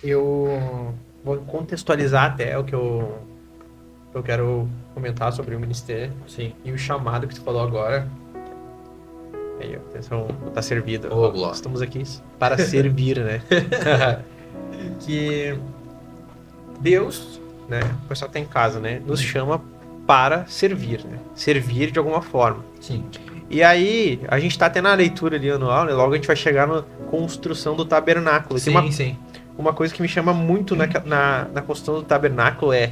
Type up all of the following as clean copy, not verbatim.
Eu vou contextualizar até o que eu quero comentar sobre o ministério Sim. e o chamado que tu falou agora. Aí, ó, atenção, tá servido. Ô, Ó, glória. estamos aqui para servir, né? Que Deus, né? O pessoal que tá em casa, né? Nos chama para servir, né? Servir de alguma forma. Sim. E aí, a gente tá até na leitura ali anual, né? Logo a gente vai chegar na construção do tabernáculo. Tem Sim. uma coisa que me chama muito na construção do tabernáculo é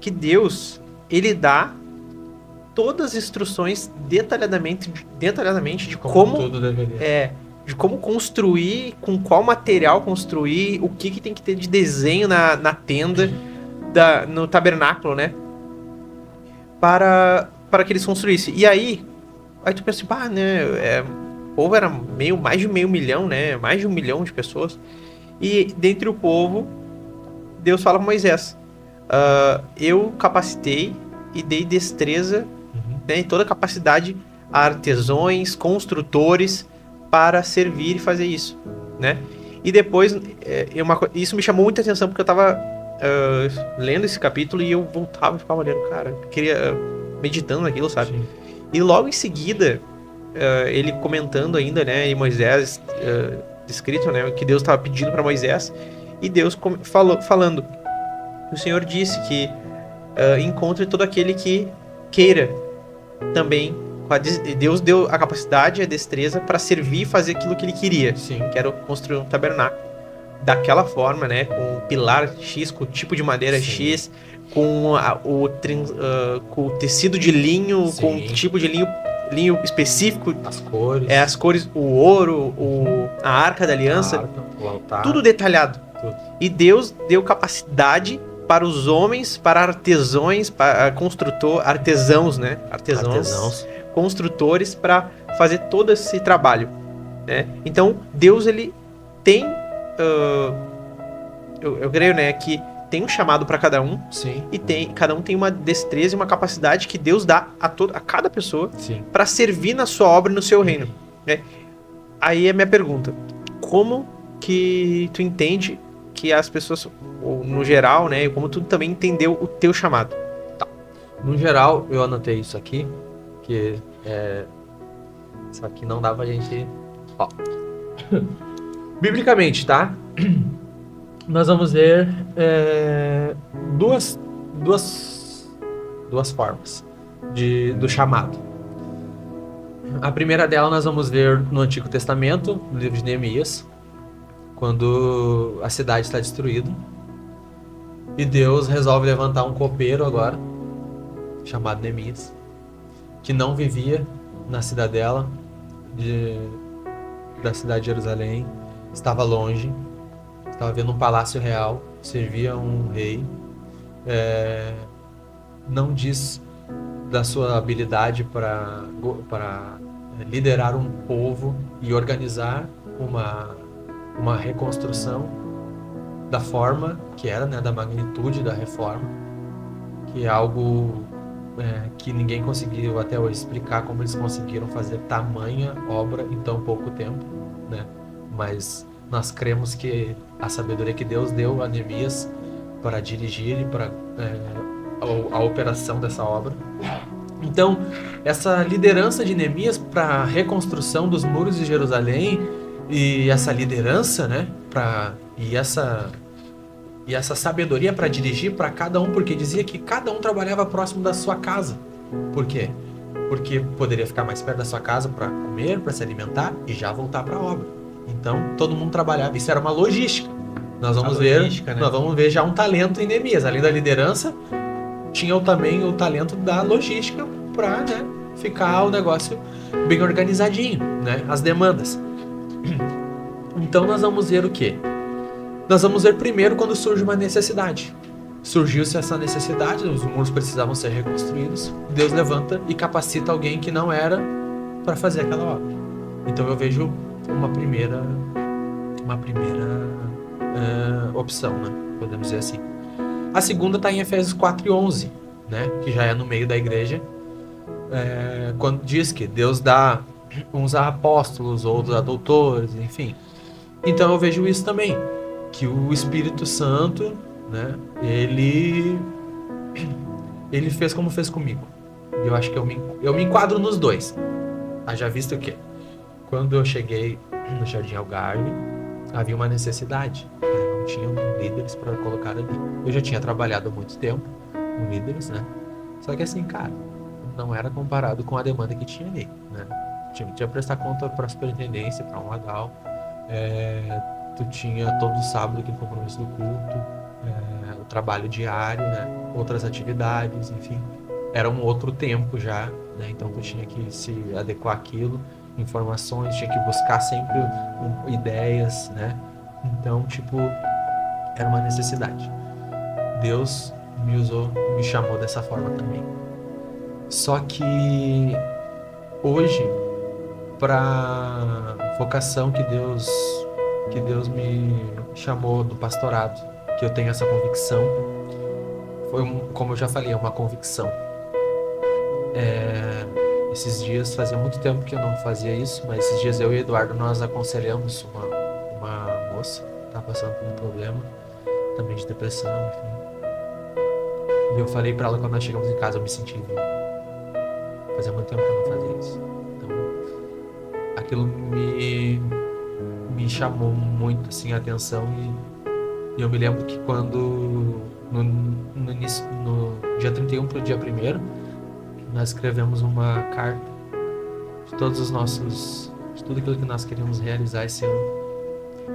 que Deus, ele dá todas as instruções detalhadamente de Como como tudo deveria. de como construir, com qual material construir, o que tem que ter de desenho na tenda, no tabernáculo, né? Para que eles construíssem. E aí tu pensa, pá, né? O povo era mais de meio milhão, né? Mais de 1 milhão de pessoas. E dentre o povo, Deus fala com Moisés: eu capacitei e dei destreza, né, e toda capacidade a artesãos, construtores para servir e fazer isso, né? E depois, isso me chamou muita atenção porque eu tava lendo esse capítulo e eu voltava e ficava olhando, cara, queria meditando naquilo, sabe? Sim. E logo em seguida, ele comentando ainda, né, e Moisés descrito, né, que Deus estava pedindo para Moisés e Deus falando, o Senhor disse que encontre todo aquele que queira também. Deus deu a capacidade e a destreza para servir e fazer aquilo que ele queria. Sim. Que era construir um tabernáculo. Daquela forma, né? Com um pilar X, com o tipo de madeira Sim. X, com o tecido de linho, Sim. com o tipo de linho específico. As cores. As cores, o ouro, a arca da aliança. O altar. Tudo detalhado. Tudo. E Deus deu capacidade para os homens, para artesãos, para artesãos, né? Artesãos. Construtores para fazer todo esse trabalho, né? Então Deus ele tem, eu creio, né, que tem um chamado para cada um. Sim. E cada um tem uma destreza e uma capacidade que Deus dá a cada pessoa para servir na sua obra e no seu reino, né? Aí é a minha pergunta: como que tu entende que as pessoas, ou no geral, né, como tu também entendeu o teu chamado? Tá. No geral, eu anotei isso aqui, que isso aqui não dá pra gente... Ó. Biblicamente, tá? Nós vamos ver duas formas do chamado. A primeira dela nós vamos ver no Antigo Testamento, no livro de Neemias, quando a cidade está destruída. E Deus resolve levantar um copeiro agora, chamado Neemias, que não vivia na cidadela da cidade de Jerusalém, estava longe, estava vendo um palácio real, servia um rei, não diz da sua habilidade para liderar um povo e organizar uma reconstrução da forma que era, né, da magnitude da reforma, que é algo que ninguém conseguiu até hoje explicar como eles conseguiram fazer tamanha obra em tão pouco tempo, né? Mas nós cremos que a sabedoria que Deus deu a Neemias para dirigir e para a operação dessa obra. Então, essa liderança de Neemias para a reconstrução dos muros de Jerusalém, e essa liderança, né, e essa sabedoria para dirigir para cada um, porque dizia que cada um trabalhava próximo da sua casa. Por quê? Porque poderia ficar mais perto da sua casa para comer, para se alimentar e já voltar para a obra. Então, todo mundo trabalhava. Isso era uma logística. Nós vamos ver já um talento em Neemias. Além da liderança, tinha também o talento da logística para, né, ficar o negócio bem organizadinho, né, as demandas. Então nós vamos ver o quê? Nós vamos ver primeiro quando surge uma necessidade. Surgiu-se essa necessidade, os muros precisavam ser reconstruídos. Deus levanta e capacita alguém que não era para fazer aquela obra. Então eu vejo uma primeira opção, né? Podemos dizer assim. A segunda está em Efésios 4:11, né? Que já é no meio da igreja, quando diz que Deus dá uns a apóstolos, outros a doutores, enfim. Então eu vejo isso também. que o Espírito Santo, né, ele fez como fez comigo. E eu acho que eu me enquadro nos dois. Haja visto que quando eu cheguei no Jardim Algarve, havia uma necessidade, né? Não tinham líderes para colocar ali. Eu já tinha trabalhado há muito tempo com líderes, né? Só que assim, cara, não era comparado com a demanda que tinha ali, né? Tinha que prestar conta para a superintendência, para um Adal. Tu tinha todo sábado aquele compromisso do culto, o trabalho diário, né? Outras atividades, enfim. Era um outro tempo já, né? Então tu tinha que se adequar àquilo, informações, tinha que buscar sempre ideias, né? Então, tipo, era uma necessidade. Deus me usou, me chamou dessa forma também. Só que hoje, para vocação que Deus me chamou do pastorado, que eu tenho essa convicção, como eu já falei, é uma convicção. Esses dias, fazia muito tempo que eu não fazia isso, mas esses dias eu e o Eduardo, nós aconselhamos uma moça que está passando por um problema, também de depressão, enfim. E eu falei para ela quando nós chegamos em casa, eu me senti vivo. Fazia muito tempo que eu não fazia isso. Então, aquilo me chamou muito, assim, a atenção e eu me lembro que quando, no dia 31 para o dia 1º, nós escrevemos uma carta de de tudo aquilo que nós queríamos realizar esse ano. E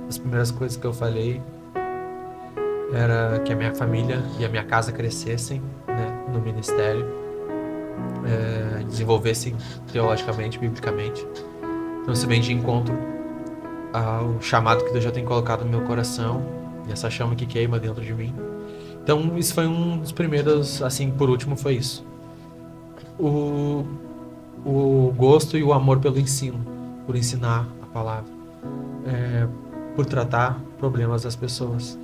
as primeiras coisas que eu falei era que a minha família e a minha casa crescessem, né, no ministério, desenvolvessem teologicamente, biblicamente. Então isso vem de encontro ao chamado que Deus já tem colocado no meu coração e essa chama que queima dentro de mim. Então isso foi um dos primeiros, assim, por último foi isso. O gosto e o amor pelo ensino, por ensinar a palavra, por tratar problemas das pessoas.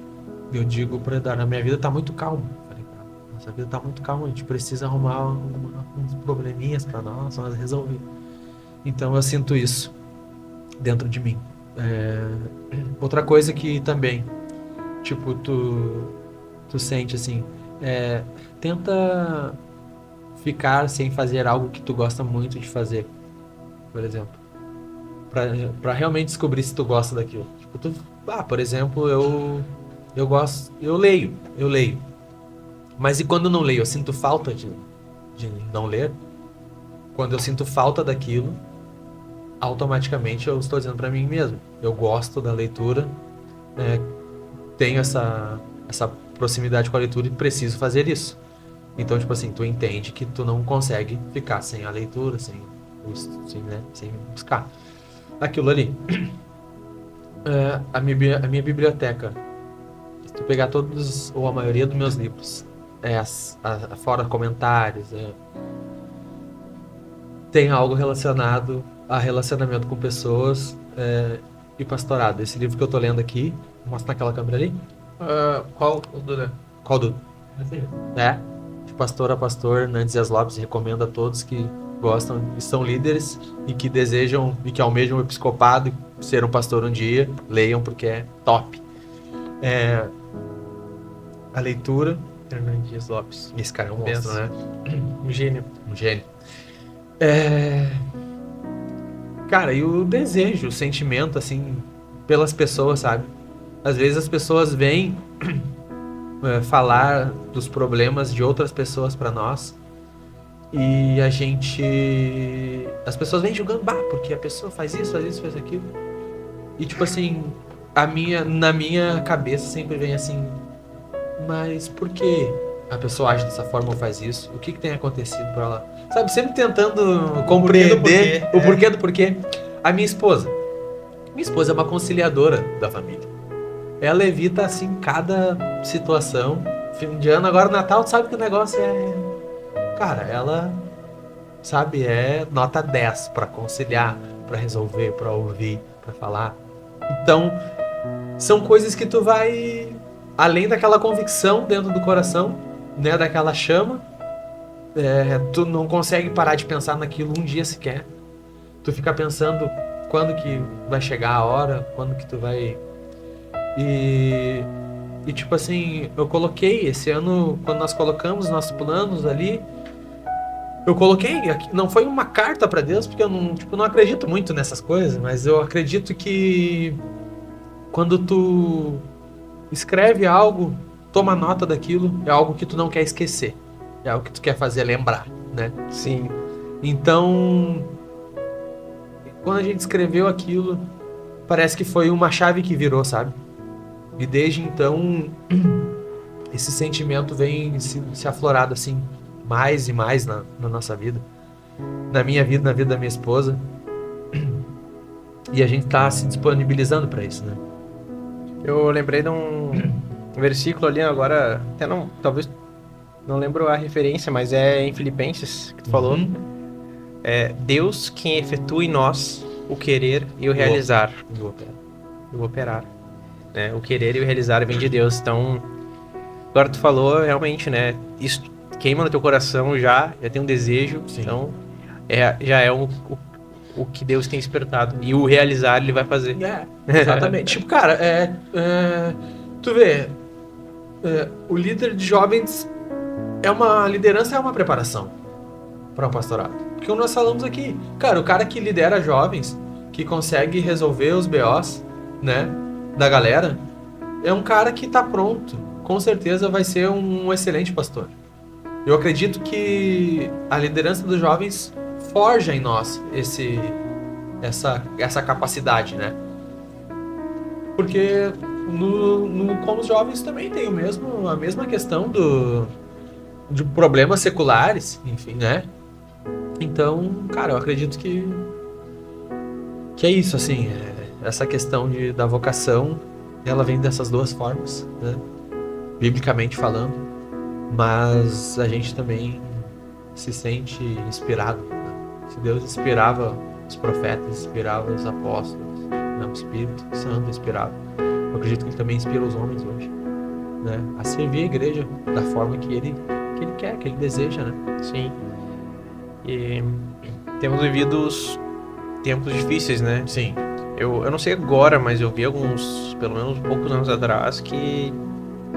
Eu digo para Eduardo, a minha vida está muito calma. Falei pra ela, nossa vida está muito calma, a gente precisa arrumar uns probleminhas para nós resolver. Então eu sinto isso dentro de mim. Outra coisa que também, tipo, tu sente assim, tenta ficar sem fazer algo que tu gosta muito de fazer, por exemplo, pra realmente descobrir se tu gosta daquilo. Tipo, por exemplo, eu leio, mas e quando eu não leio, eu sinto falta de não ler. Quando eu sinto falta daquilo, automaticamente eu estou dizendo pra mim mesmo, eu gosto da leitura, tenho essa proximidade com a leitura e preciso fazer isso. Então, tipo assim, tu entende que tu não consegue ficar sem a leitura, sem buscar aquilo ali. A minha biblioteca, se tu pegar todos, ou a maioria dos meus livros, fora comentários, tem algo relacionado a relacionamento com pessoas e pastorado. Esse livro que eu tô lendo aqui, mostra naquela câmera ali. Qual, Duda? Qual, Duda? De pastor a pastor, Hernandes Dias Lopes, recomendo a todos que gostam e são líderes e que desejam e que almejam o episcopado e ser um pastor um dia, leiam porque é top. A leitura, Hernandes Dias Lopes. Esse cara é um monstro, né? Um gênio. Cara, e o desejo, o sentimento, assim, pelas pessoas, sabe? Às vezes as pessoas vêm falar dos problemas de outras pessoas pra nós e as pessoas vêm julgando, porque a pessoa faz isso, faz aquilo. E tipo assim, na minha cabeça sempre vem assim, mas por que a pessoa age dessa forma ou faz isso? O que tem acontecido pra ela? Sabe, sempre tentando compreender o porquê do porquê. A minha esposa é uma conciliadora da família. Ela evita, assim, cada situação. Fim de ano, agora Natal, tu sabe que o negócio Cara, ela, sabe, nota 10 pra conciliar, pra resolver, pra ouvir, pra falar. Então, são coisas que tu vai, além daquela convicção dentro do coração, né, daquela chama, tu não consegue parar de pensar naquilo um dia sequer. Tu fica pensando quando que vai chegar a hora, quando que tu vai... E tipo assim, eu coloquei esse ano, quando nós colocamos nossos planos ali, eu coloquei, não foi uma carta pra Deus, porque eu não acredito muito nessas coisas, mas eu acredito que quando tu escreve algo, toma nota daquilo, é algo que tu não quer esquecer, é algo que tu quer fazer lembrar, né? Sim. Então, quando a gente escreveu aquilo, parece que foi uma chave que virou, sabe? E desde então, esse sentimento vem se aflorado assim, mais e mais na nossa vida. Na minha vida, na vida da minha esposa. E a gente tá se disponibilizando para isso, né? Eu lembrei de um versículo ali agora, até não, talvez não lembro a referência, mas é em Filipenses que tu falou. É Deus quem efetua em nós o querer e o realizar. O operar. Né? O querer e o realizar vem de Deus. Então, agora tu falou realmente, né? Isso queima no teu coração já tem um desejo. Sim. Então, já é o que Deus tem despertado. E o realizar ele vai fazer. Exatamente. Tipo, cara, tu vê, o líder de jovens a liderança é uma preparação para um pastorado. Porque como nós falamos aqui, cara, o cara que lidera jovens, que consegue resolver os BOs, né, da galera, é um cara que tá pronto. Com certeza vai ser um excelente pastor. Eu acredito que a liderança dos jovens forja em nós essa capacidade, né? Porque com os jovens também tem a mesma questão de problemas seculares, enfim, né? Então, cara, eu acredito que é isso, assim, essa questão da vocação, ela vem dessas duas formas, né? Biblicamente falando, mas a gente também se sente inspirado, né? Se Deus inspirava os profetas, inspirava os apóstolos, né? O Espírito Santo inspirava. Eu acredito que Ele também inspira os homens hoje, né? A servir a igreja da forma que Ele quer, que Ele deseja, né? Sim. E temos vivido tempos difíceis, né? Sim. Eu não sei agora, mas eu vi pelo menos poucos anos atrás, que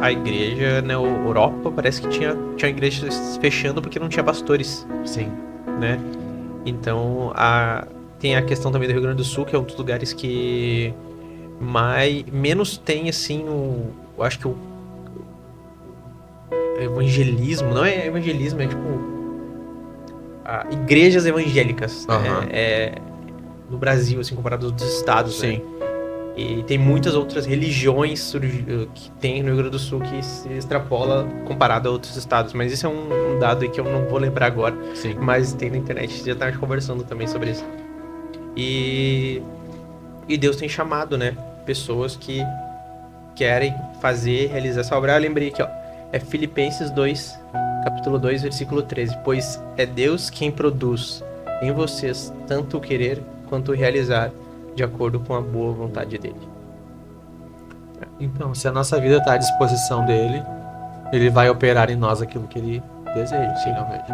a igreja na Europa parece que tinha igrejas fechando porque não tinha pastores. Sim. Né? Então, tem a questão também do Rio Grande do Sul, que é um dos lugares que menos tem, assim, eu acho que o evangelismo, não é evangelismo, é tipo igrejas evangélicas, né? No Brasil, assim, comparado aos outros estados. Sim. Né? E tem muitas outras religiões que tem no Rio Grande do Sul que se extrapola comparado a outros estados. Mas isso é um dado aí que eu não vou lembrar agora. Sim. Mas tem na internet, já estava conversando também sobre isso. E Deus tem chamado, né? Pessoas que querem realizar essa obra. Eu lembrei aqui, ó. É Filipenses 2, capítulo 2, versículo 13. Pois é Deus quem produz em vocês tanto o querer quanto o realizar, de acordo com a boa vontade dele. Então, se a nossa vida está à disposição dele, ele vai operar em nós aquilo que ele deseja, finalmente.